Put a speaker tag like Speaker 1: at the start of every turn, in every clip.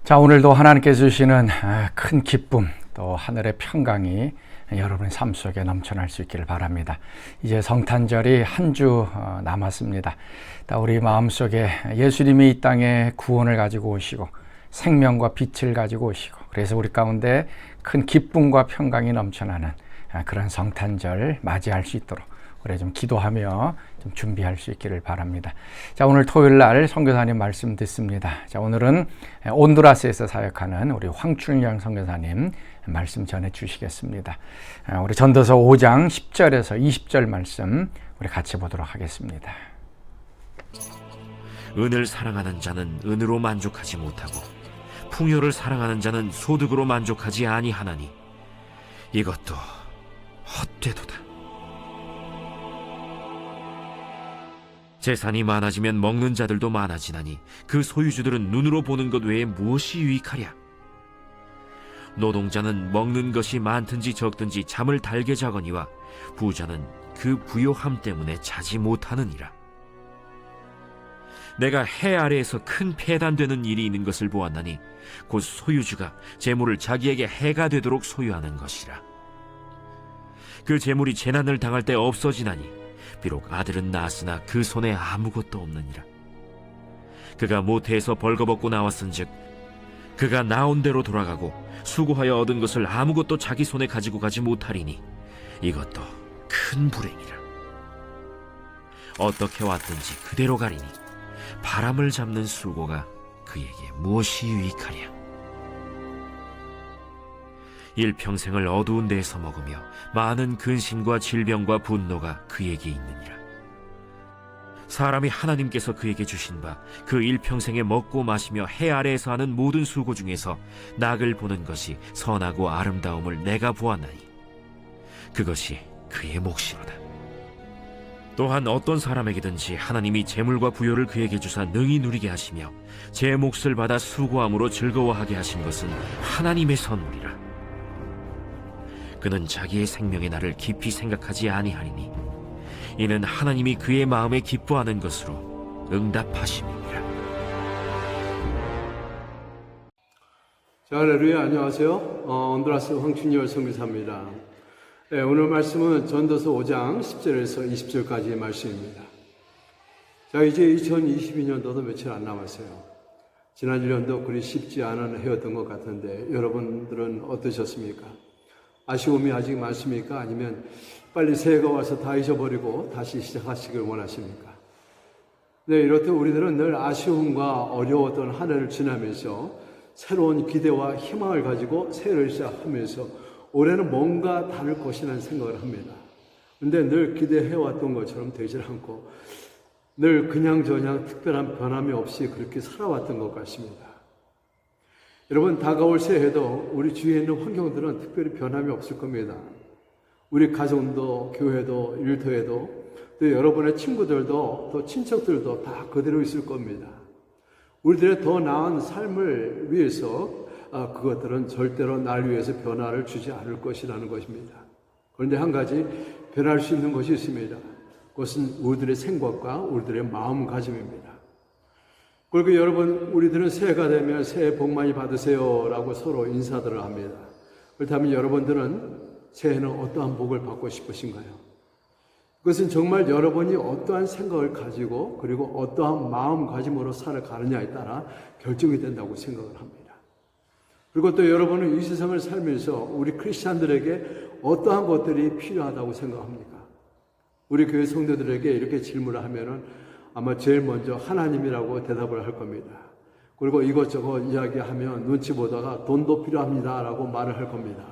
Speaker 1: 자, 오늘도 하나님께서 주시는 큰 기쁨, 또 하늘의 평강이 여러분의 삶 속에 넘쳐날 수 있기를 바랍니다. 이제 성탄절이 한 주 남았습니다. 우리 마음속에 예수님이 이 땅에 구원을 가지고 오시고 생명과 빛을 가지고 오시고, 그래서 우리 가운데 큰 기쁨과 평강이 넘쳐나는 그런 성탄절 맞이할 수 있도록 우리 좀 기도하며 좀 준비할 수 있기를 바랍니다. 자, 오늘 토요일 날 선교사님 말씀 듣습니다. 자, 오늘은 온두라스에서 사역하는 우리 황춘영 선교사님 말씀 전해 주시겠습니다. 우리 전도서 5장 10절에서 20절 말씀 우리 같이 보도록 하겠습니다.
Speaker 2: 은을 사랑하는 자는 은으로 만족하지 못하고 풍요를 사랑하는 자는 소득으로 만족하지 아니하나니 이것도 헛되도다. 재산이 많아지면 먹는 자들도 많아지나니 그 소유주들은 눈으로 보는 것 외에 무엇이 유익하랴? 노동자는 먹는 것이 많든지 적든지 잠을 달게 자거니와 부자는 그 부요함 때문에 자지 못하느니라. 내가 해 아래에서 큰 폐단되는 일이 있는 것을 보았나니 곧 소유주가 재물을 자기에게 해가 되도록 소유하는 것이라. 그 재물이 재난을 당할 때 없어지나니 비록 아들은 낳았으나 그 손에 아무것도 없느니라. 그가 모태에서 벌거벗고 나왔은즉 그가 나온 대로 돌아가고 수고하여 얻은 것을 아무것도 자기 손에 가지고 가지 못하리니 이것도 큰 불행이라. 어떻게 왔든지 그대로 가리니 바람을 잡는 수고가 그에게 무엇이 유익하랴? 일평생을 어두운 데에서 먹으며 많은 근심과 질병과 분노가 그에게 있느니라. 사람이 하나님께서 그에게 주신 바 그 일평생에 먹고 마시며 해 아래에서 하는 모든 수고 중에서 낙을 보는 것이 선하고 아름다움을 내가 보았나니 그것이 그의 몫이로다. 또한 어떤 사람에게든지 하나님이 재물과 부요를 그에게 주사 능히 누리게 하시며 제 몫을 받아 수고함으로 즐거워하게 하신 것은 하나님의 선물이라. 그는 자기의 생명의 날을 깊이 생각하지 아니하리니 이는 하나님이 그의 마음에 기뻐하는 것으로 응답하심이니라.
Speaker 3: 자, 할렐루야, 안녕하세요. 온두라스 황춘열 선교사입니다. 네, 오늘 말씀은 전도서 5장 10절에서 20절까지의 말씀입니다. 자, 이제 2022년도도 며칠 안 남았어요. 지난 1년도 그리 쉽지 않은 해였던 것 같은데 여러분들은 어떠셨습니까? 아쉬움이 아직 많습니까? 아니면 빨리 새해가 와서 다 잊어버리고 다시 시작하시길 원하십니까? 네, 이렇듯 우리들은 늘 아쉬움과 어려웠던 한 해를 지나면서 새로운 기대와 희망을 가지고 새해를 시작하면서 올해는 뭔가 다를 것이라는 생각을 합니다. 근데 늘 기대해왔던 것처럼 되질 않고 늘 그냥저냥 특별한 변함이 없이 그렇게 살아왔던 것 같습니다. 여러분, 다가올 새해도 우리 주위에 있는 환경들은 특별히 변함이 없을 겁니다. 우리 가정도, 교회도, 일터에도, 또 여러분의 친구들도, 또 친척들도 다 그대로 있을 겁니다. 우리들의 더 나은 삶을 위해서 그것들은 절대로 날 위해서 변화를 주지 않을 것이라는 것입니다. 그런데 한 가지 변할 수 있는 것이 있습니다. 그것은 우리들의 생각과 우리들의 마음가짐입니다. 그리고 여러분, 우리들은 새해가 되면 새해 복 많이 받으세요 라고 서로 인사들을 합니다. 그렇다면 여러분들은 새해는 어떠한 복을 받고 싶으신가요? 그것은 정말 여러분이 어떠한 생각을 가지고 그리고 어떠한 마음가짐으로 살아가느냐에 따라 결정이 된다고 생각을 합니다. 그리고 또 여러분은 이 세상을 살면서 우리 크리스찬들에게 어떠한 것들이 필요하다고 생각합니까? 우리 교회 성도들에게 이렇게 질문을 하면은 아마 제일 먼저 하나님이라고 대답을 할 겁니다. 그리고 이것저것 이야기하면 눈치 보다가 돈도 필요합니다 라고 말을 할 겁니다.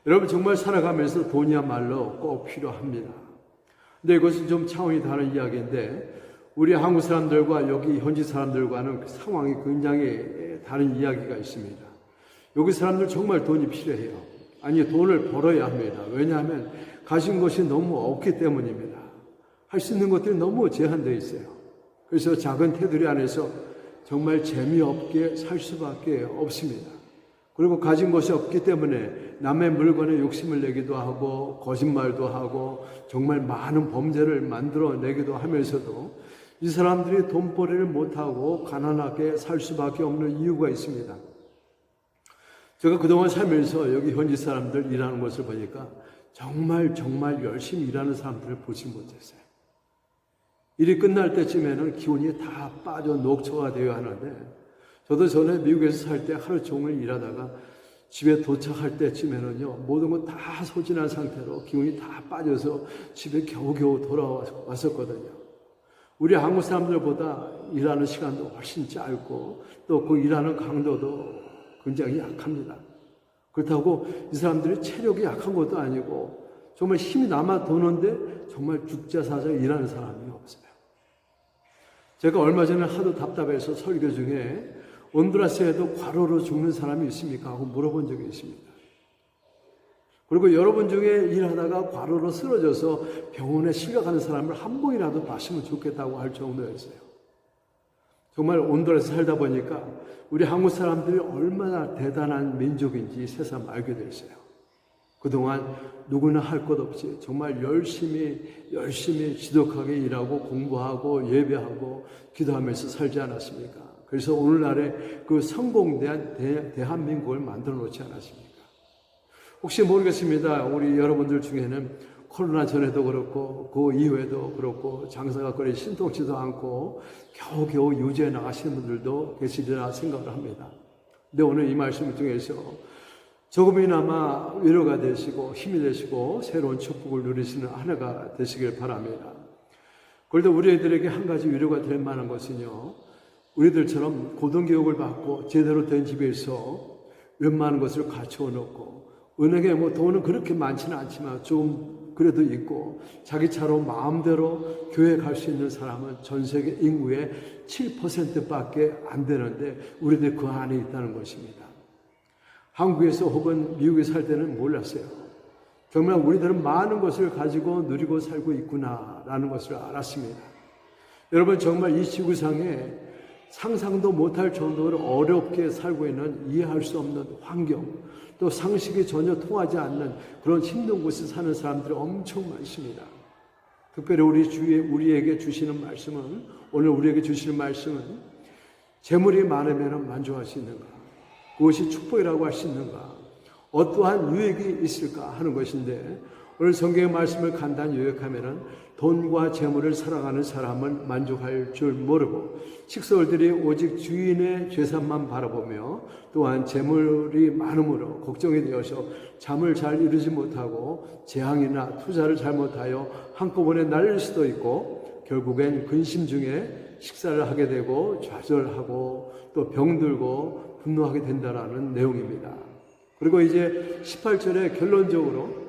Speaker 3: 여러분, 정말 살아가면서 돈이야말로 꼭 필요합니다. 근데 이것은 좀 차원이 다른 이야기인데 우리 한국 사람들과 여기 현지 사람들과는 상황이 굉장히 다른 이야기가 있습니다. 여기 사람들 정말 돈이 필요해요. 아니, 돈을 벌어야 합니다. 왜냐하면 가진 것이 너무 없기 때문입니다. 할 수 있는 것들이 너무 제한되어 있어요. 그래서 작은 테두리 안에서 정말 재미없게 살 수밖에 없습니다. 그리고 가진 것이 없기 때문에 남의 물건에 욕심을 내기도 하고 거짓말도 하고 정말 많은 범죄를 만들어내기도 하면서도 이 사람들이 돈벌이를 못하고 가난하게 살 수밖에 없는 이유가 있습니다. 제가 그동안 살면서 여기 현지 사람들 일하는 것을 보니까 정말 열심히 일하는 사람들을 보지 못했어요. 일이 끝날 때쯤에는 기운이 다 빠져 녹초가 되어야 하는데, 저도 전에 미국에서 살 때 하루 종일 일하다가 집에 도착할 때쯤에는요, 모든 것 다 소진한 상태로 기운이 다 빠져서 집에 겨우겨우 돌아왔었거든요. 우리 한국 사람들보다 일하는 시간도 훨씬 짧고 또 그 일하는 강도도 굉장히 약합니다. 그렇다고 이 사람들이 체력이 약한 것도 아니고 정말 힘이 남아 도는데 정말 죽자사자 일하는 사람이 없어요. 제가 얼마 전에 하도 답답해서 설교 중에 온두라스에도 과로로 죽는 사람이 있습니까? 하고 물어본 적이 있습니다. 그리고 여러분 중에 일하다가 과로로 쓰러져서 병원에 실려가는 사람을 한 번이라도 봤으면 좋겠다고 할 정도였어요. 정말 온두라스에 살다 보니까 우리 한국 사람들이 얼마나 대단한 민족인지 새삼 알게 됐어요. 그동안 누구나 할 것 없이 정말 열심히 지독하게 일하고 공부하고 예배하고 기도하면서 살지 않았습니까? 그래서 오늘날에 그 성공된 대한민국을 만들어 놓지 않았습니까? 혹시 모르겠습니다. 우리 여러분들 중에는 코로나 전에도 그렇고 그 이후에도 그렇고 장사가 거의 신통치도 않고 겨우겨우 유지해 나가시는 분들도 계시리라 생각을 합니다. 근데 오늘 이 말씀 중에서 조금이나마 위로가 되시고 힘이 되시고 새로운 축복을 누리시는 한 해가 되시길 바랍니다. 그런데 우리들에게 한 가지 위로가 될 만한 것은요, 우리들처럼 고등교육을 받고 제대로 된 집에서 웬만한 것을 갖추어 놓고 은행에 돈은 그렇게 많지는 않지만 좀 그래도 있고 자기 차로 마음대로 교회 갈 수 있는 사람은 전 세계 인구의 7%밖에 안 되는데 우리들 그 안에 있다는 것입니다. 한국에서 혹은 미국에 살 때는 몰랐어요. 정말 우리들은 많은 것을 가지고 누리고 살고 있구나라는 것을 알았습니다. 여러분, 정말 이 지구상에 상상도 못할 정도로 어렵게 살고 있는 이해할 수 없는 환경, 또 상식이 전혀 통하지 않는 그런 힘든 곳에 사는 사람들이 엄청 많습니다. 특별히 우리에게 주시는 말씀은, 오늘 우리에게 주시는 말씀은 재물이 많으면 만족할 수 있는가? 그것이 축복이라고 할 수 있는가? 어떠한 유익이 있을까 하는 것인데, 오늘 성경의 말씀을 간단히 요약하면 돈과 재물을 사랑하는 사람은 만족할 줄 모르고 식솔들이 오직 주인의 재산만 바라보며 또한 재물이 많음으로 걱정이 되어서 잠을 잘 이루지 못하고 재앙이나 투자를 잘못하여 한꺼번에 날릴 수도 있고 결국엔 근심 중에 식사를 하게 되고 좌절하고 또 병들고 분노하게 된다라는 내용입니다. 그리고 이제 18절에 결론적으로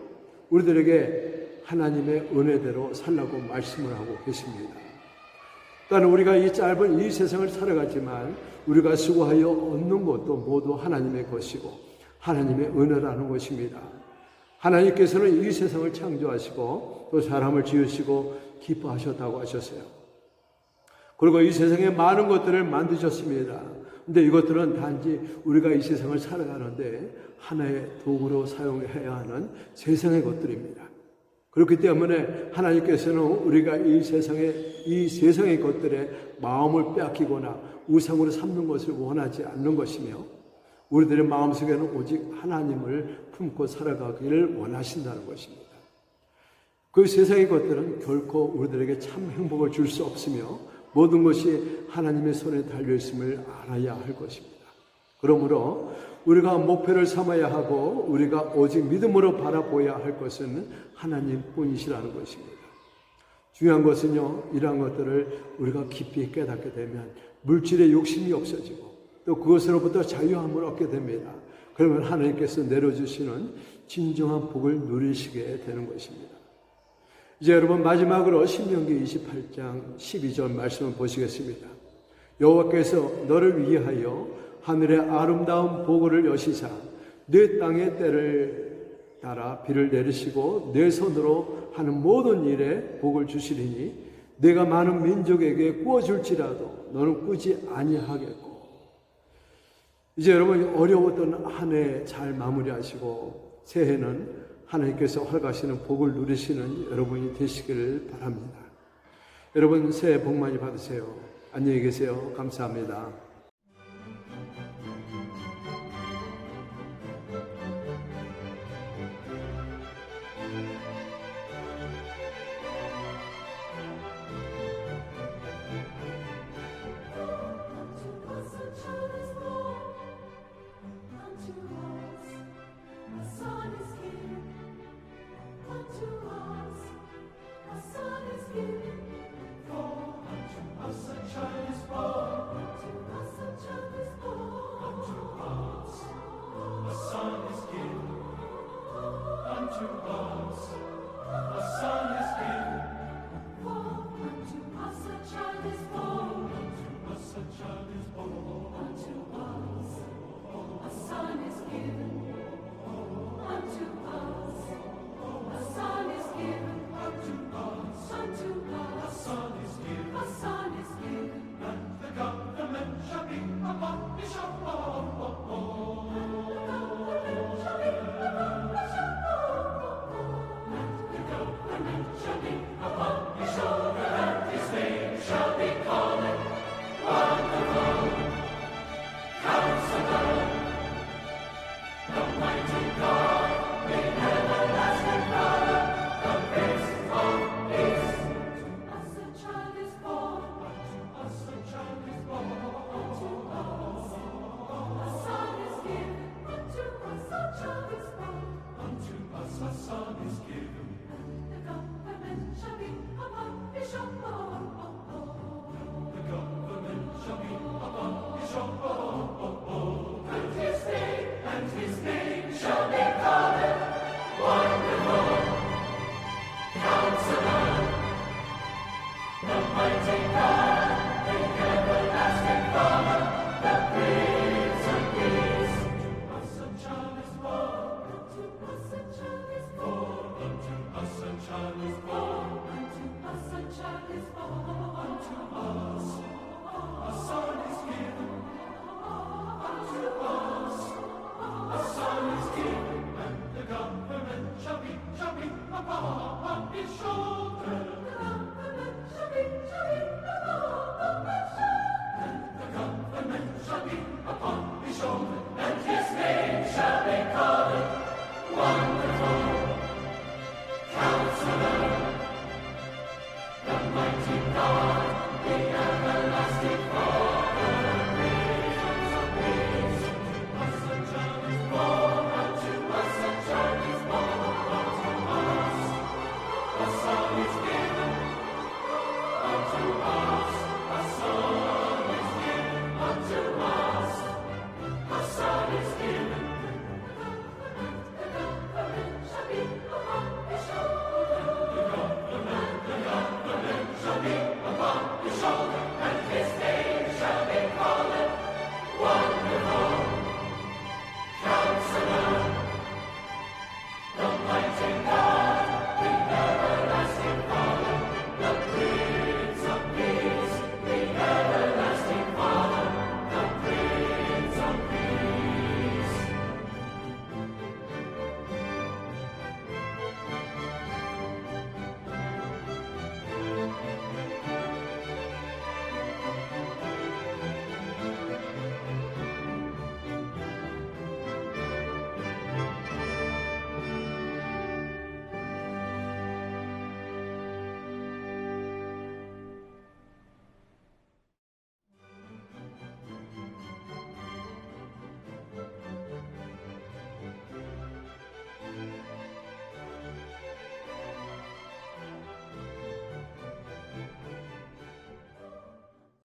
Speaker 3: 우리들에게 하나님의 은혜대로 살라고 말씀을 하고 계십니다. 그러니까 우리가 이 짧은 이 세상을 살아가지만 우리가 수고하여 얻는 것도 모두 하나님의 것이고 하나님의 은혜라는 것입니다. 하나님께서는 이 세상을 창조하시고 또 사람을 지으시고 기뻐하셨다고 하셨어요. 그리고 이 세상에 많은 것들을 만드셨습니다. 근데 이것들은 단지 우리가 이 세상을 살아가는데 하나의 도구로 사용해야 하는 세상의 것들입니다. 그렇기 때문에 하나님께서는 우리가 이 세상의 것들에 마음을 빼앗기거나 우상으로 삼는 것을 원하지 않는 것이며 우리들의 마음속에는 오직 하나님을 품고 살아가기를 원하신다는 것입니다. 그 세상의 것들은 결코 우리들에게 참 행복을 줄 수 없으며 모든 것이 하나님의 손에 달려있음을 알아야 할 것입니다. 그러므로 우리가 목표를 삼아야 하고 우리가 오직 믿음으로 바라보아야 할 것은 하나님뿐이시라는 것입니다. 중요한 것은요, 이러한 것들을 우리가 깊이 깨닫게 되면 물질의 욕심이 없어지고 또 그것으로부터 자유함을 얻게 됩니다. 그러면 하나님께서 내려주시는 진정한 복을 누리시게 되는 것입니다. 이제 여러분 마지막으로 신명기 28장 12절 말씀을 보시겠습니다. 여호와께서 너를 위하여 하늘의 아름다운 보고를 여시사 내 땅의 때를 따라 비를 내리시고 내 손으로 하는 모든 일에 복을 주시리니 내가 많은 민족에게 구워줄지라도 너는 꾸지 아니하겠고. 이제 여러분 어려웠던 한 해 잘 마무리하시고 새해는 하나님께서 허락하시는 복을 누리시는 여러분이 되시기를 바랍니다. 여러분 새해 복 많이 받으세요. 안녕히 계세요. 감사합니다.
Speaker 4: Mighty